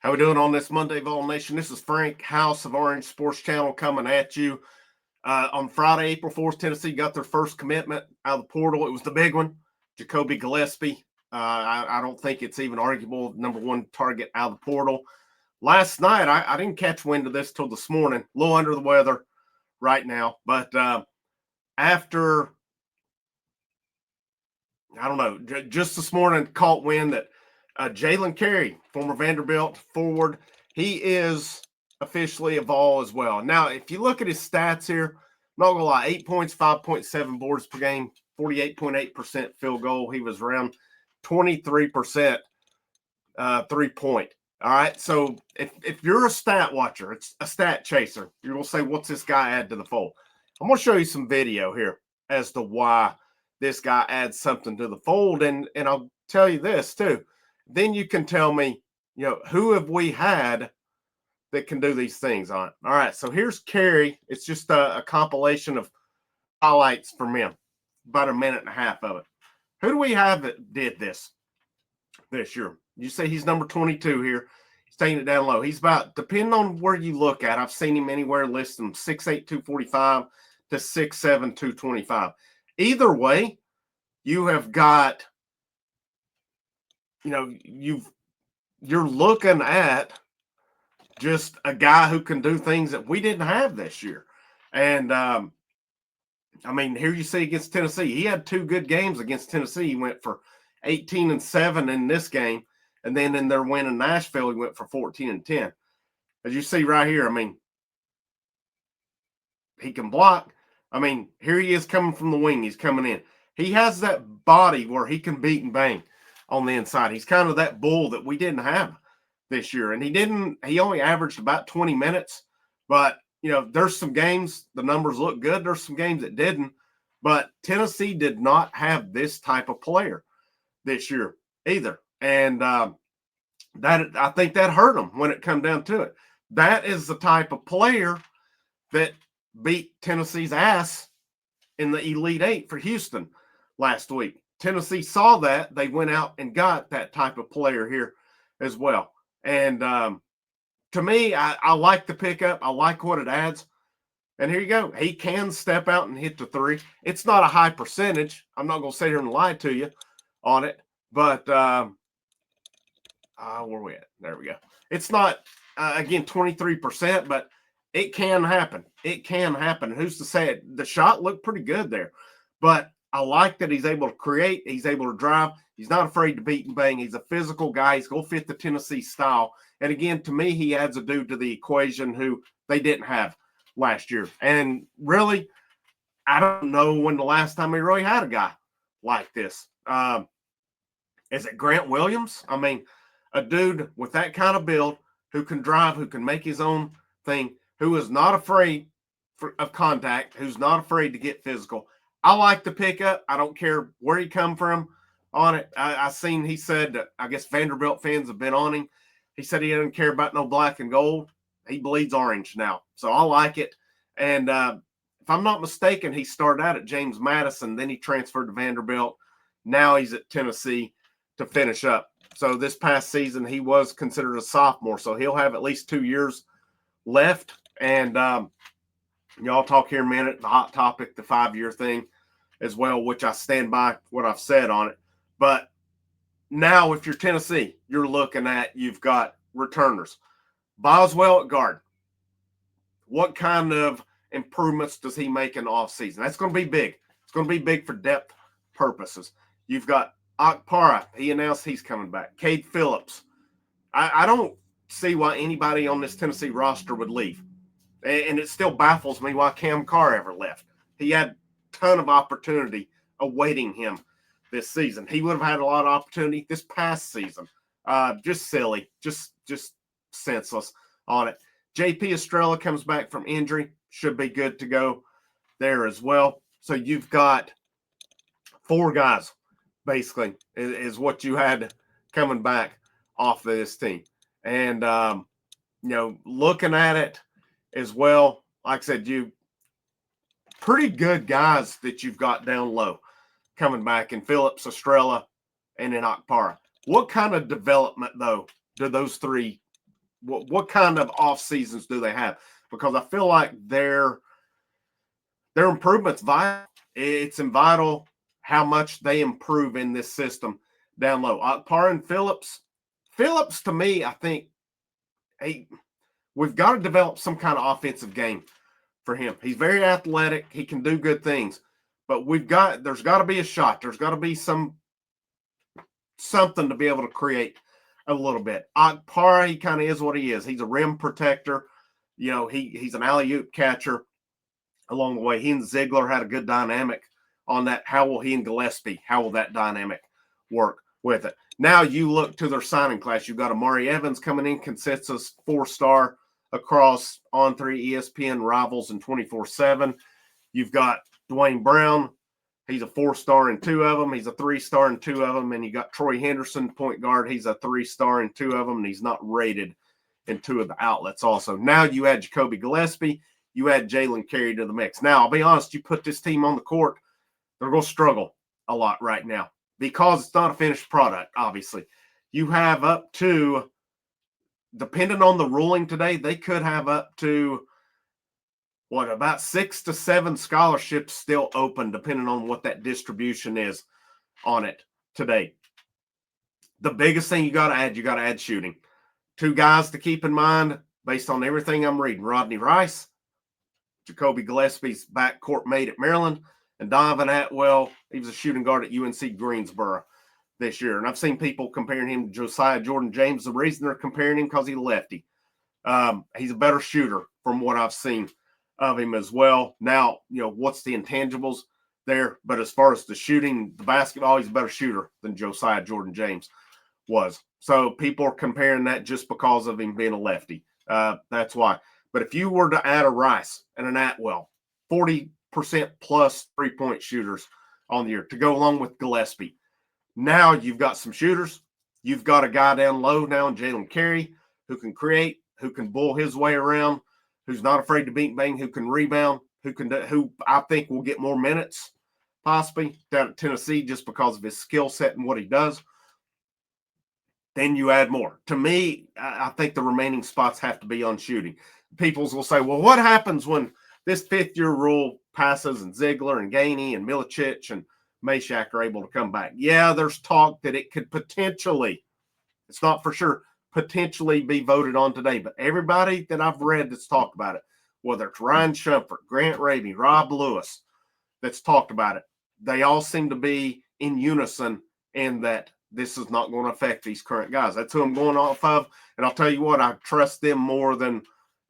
How we doing on this Monday, Vol Nation? This is Frank, House of Orange Sports Channel, coming at you. On Friday, April 4th, Tennessee got their first commitment out of the portal. It was the big one, Jacoby Gillespie. I don't think it's even arguable, number one target out of the portal. Last night, I didn't catch wind of this till this morning. A little under the weather right now. But after, I don't know, just this morning, caught wind that Jaylen Carey, former Vanderbilt forward, he is officially a Vol as well. Now, if you look at his stats here, I'm not going to lie, 8 points, 5.7 boards per game, 48.8% field goal. He was around 23% three-point. All right, so if you're a stat watcher, it's a stat chaser, you're going to say, what's this guy add to the fold? I'm going to show you some video here as to why this guy adds something to the fold, and I'll tell you this too. Then you can tell me, who have we had that can do these things on it? All right, so here's Carey. It's just a compilation of highlights from him, about a minute and a half of it. Who do we have that did this year? You say he's number 22 here. He's taking it down low. He's about, depending on where you look at, I've seen him anywhere listed from 6'8", 245 to 6'7", 225. Either way, you have got, you're looking at just a guy who can do things that we didn't have this year. And, here you see against Tennessee, he had two good games against Tennessee. He went for 18-7 in this game. And then in their win in Nashville, he went for 14-10. As you see right here, he can block. Here he is coming from the wing. He's coming in. He has that body where he can beat and bang on the inside. He's kind of that bull that we didn't have this year. And he only averaged about 20 minutes. But, there's some games, the numbers look good. There's some games that didn't. But Tennessee did not have this type of player this year either. And I think that hurt them when it come down to it. That is the type of player that beat Tennessee's ass in the Elite Eight for Houston last week. Tennessee saw that. They went out and got that type of player here as well. And to me, I like the pickup. I like what it adds. And here you go. He can step out and hit the three. It's not a high percentage. I'm not going to sit here and lie to you on it. But where are we at? There we go. It's not, again, 23%, but it can happen. It can happen. Who's to say it? The shot looked pretty good there. But I like that he's able to create. He's able to drive. He's not afraid to beat and bang. He's a physical guy. He's going to fit the Tennessee style. And again, to me, he adds a dude to the equation who they didn't have last year. And really, I don't know when the last time we really had a guy like this. Is it Grant Williams? A dude with that kind of build who can drive, who can make his own thing, who is not afraid of contact, who's not afraid to get physical. I like the pickup. I don't care where he come from on it. I seen he said that, I guess Vanderbilt fans have been on him. He said he doesn't care about no black and gold. He bleeds orange now. So I like it. And if I'm not mistaken, he started out at James Madison. Then he transferred to Vanderbilt. Now he's at Tennessee to finish up. So this past season, he was considered a sophomore. So he'll have at least 2 years left. And y'all talk here in a minute, the hot topic, the 5-year thing as well, which I stand by what I've said on it. But now if you're Tennessee, you're looking at, you've got returners. Boswell at guard. What kind of improvements does he make in the offseason? That's going to be big. It's going to be big for depth purposes. You've got Akpara. He announced he's coming back. Cade Phillips. I don't see why anybody on this Tennessee roster would leave. And it still baffles me why Cam Carr ever left. He had a ton of opportunity awaiting him this season. He would have had a lot of opportunity this past season. Just silly. Just senseless on it. JP Estrella comes back from injury. Should be good to go there as well. So you've got 4 guys, basically, is what you had coming back off of this team. And, looking at it as well, like I said, you pretty good guys that you've got down low coming back in Phillips, Estrella, and in Akpara. What kind of development, though, do those 3 What kind of off seasons do they have? Because I feel like their improvement's vital. It's vital how much they improve in this system down low. Akpar and Phillips to me, I think we've got to develop some kind of offensive game for him. He's very athletic. He can do good things, but there's got to be a shot. There's got to be something to be able to create a little bit. Akpar, he kind of is what he is. He's a rim protector. He's an alley-oop catcher along the way. He and Ziegler had a good dynamic on that. How will he and Gillespie, how will that dynamic work with it? Now you look to their signing class. You've got Amari Evans coming in, consensus 4-star across On3, ESPN, Rivals, and 24/7. You've got Dwayne Brown. He's a 4-star in 2 of them. He's a 3-star in 2 of them. And you got Troy Henderson, point guard. He's a 3-star in 2 of them, and he's not rated in 2 of the outlets also. Now you add Jacoby Gillespie. You add Jaylen Carey to the mix. Now, I'll be honest, you put this team on the court, they're going to struggle a lot right now because it's not a finished product, obviously. You have up to, depending on the ruling today, they could have up to, about 6 to 7 scholarships still open, depending on what that distribution is on it today. The biggest thing you got to add shooting. 2 guys to keep in mind based on everything I'm reading. Rodney Rice, Jacoby Gillespie's backcourt mate at Maryland, and Donovan Atwell, he was a shooting guard at UNC Greensboro this year. And I've seen people comparing him to Josiah Jordan James. The reason they're comparing him because he's lefty. He's a better shooter from what I've seen of him as well. Now, what's the intangibles there? But as far as the shooting, the basketball, he's a better shooter than Josiah Jordan James was. So people are comparing that just because of him being a lefty. That's why. But if you were to add a Rice and an Atwell, 40% plus 3-point shooters on the year to go along with Gillespie. Now you've got some shooters. You've got a guy down low now in Jaylen Carey who can create, who can bull his way around, who's not afraid to beat bang, who can rebound, who I think will get more minutes possibly down at Tennessee just because of his skill set and what he does. Then you add more. To me, I think the remaining spots have to be on shooting. People will say, well, what happens when this 5th-year rule passes and Ziegler and Gainey and Milicic and Meshack are able to come back? Yeah, there's talk that it could potentially, it's not for sure, potentially be voted on today. But everybody that I've read that's talked about it, whether it's Ryan Shumpert, Grant Raby, Rob Lewis, that's talked about it, they all seem to be in unison in that this is not going to affect these current guys. That's who I'm going off of. And I'll tell you what, I trust them more than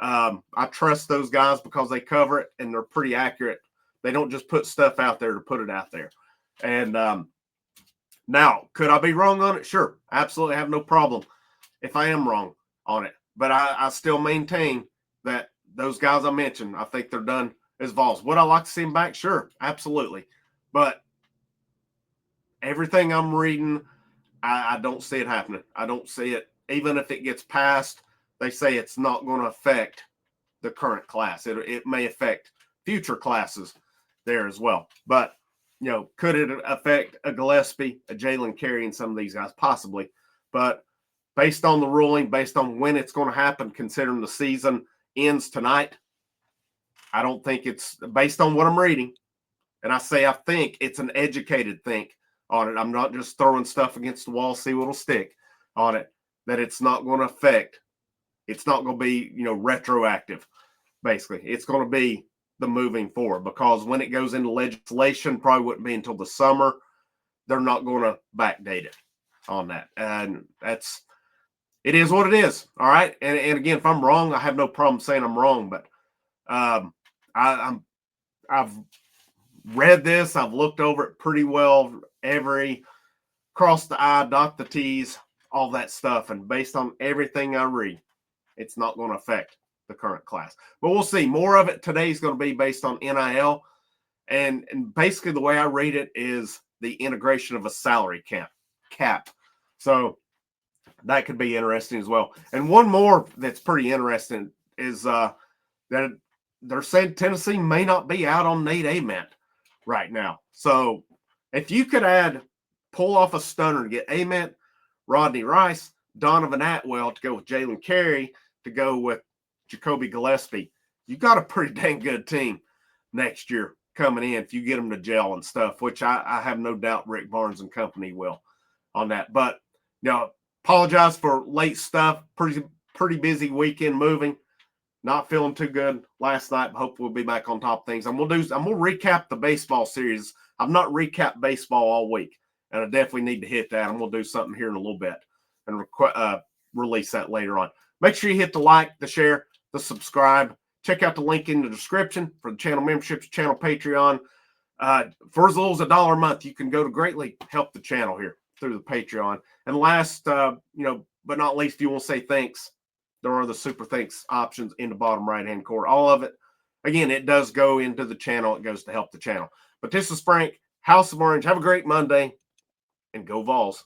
I trust those guys because they cover it and they're pretty accurate. They don't just put stuff out there to put it out there. And now, could I be wrong on it? Sure. Absolutely. I have no problem if I am wrong on it. But I still maintain that those guys I mentioned, I think they're done as Vols. Would I like to see them back? Sure. Absolutely. But everything I'm reading, I don't see it happening. I don't see it. Even if it gets passed, they say it's not going to affect the current class. It may affect future classes there as well. But, could it affect a Gillespie, a Jaylen Carey, and some of these guys? Possibly. But based on the ruling, based on when it's going to happen, considering the season ends tonight, I don't think it's based on what I'm reading. And I think it's an educated think on it. I'm not just throwing stuff against the wall, see what'll stick on it, that it's not going to affect. It's not going to be, retroactive, basically. It's going to be the moving forward because when it goes into legislation, probably wouldn't be until the summer. They're not going to backdate it on that. And it is what it is. All right. And again, if I'm wrong, I have no problem saying I'm wrong, but I've read this. I've looked over it pretty well. Cross the I, dot the T's, all that stuff. And based on everything I read, it's not going to affect the current class. But we'll see. More of it today is going to be based on NIL. And basically the way I read it is the integration of a salary cap. So that could be interesting as well. And one more that's pretty interesting is that they're saying Tennessee may not be out on Nate Ament right now. So if you could pull off a stunner and get Ament, Rodney Rice, Donovan Atwell to go with Jaylen Carey to go with Jacoby Gillespie. You got a pretty dang good team next year coming in if you get them to gel and stuff, which I have no doubt Rick Barnes and company will on that. But, apologize for late stuff. Pretty busy weekend moving. Not feeling too good last night, but hopefully we'll be back on top of things. I'm gonna recap the baseball series. I've not recapped baseball all week, and I definitely need to hit that. I'm gonna do something here in a little bit and release that later on. Make sure you hit the like, the share, the subscribe. Check out the link in the description for the channel memberships, channel Patreon. For as little as $1 a month, you can go to greatly help the channel here through the Patreon. And last, but not least, if you want to say thanks, there are the super thanks options in the bottom right-hand corner. All of it, again, it does go into the channel. It goes to help the channel. But this is Frank, House of Orange. Have a great Monday, and go Vols.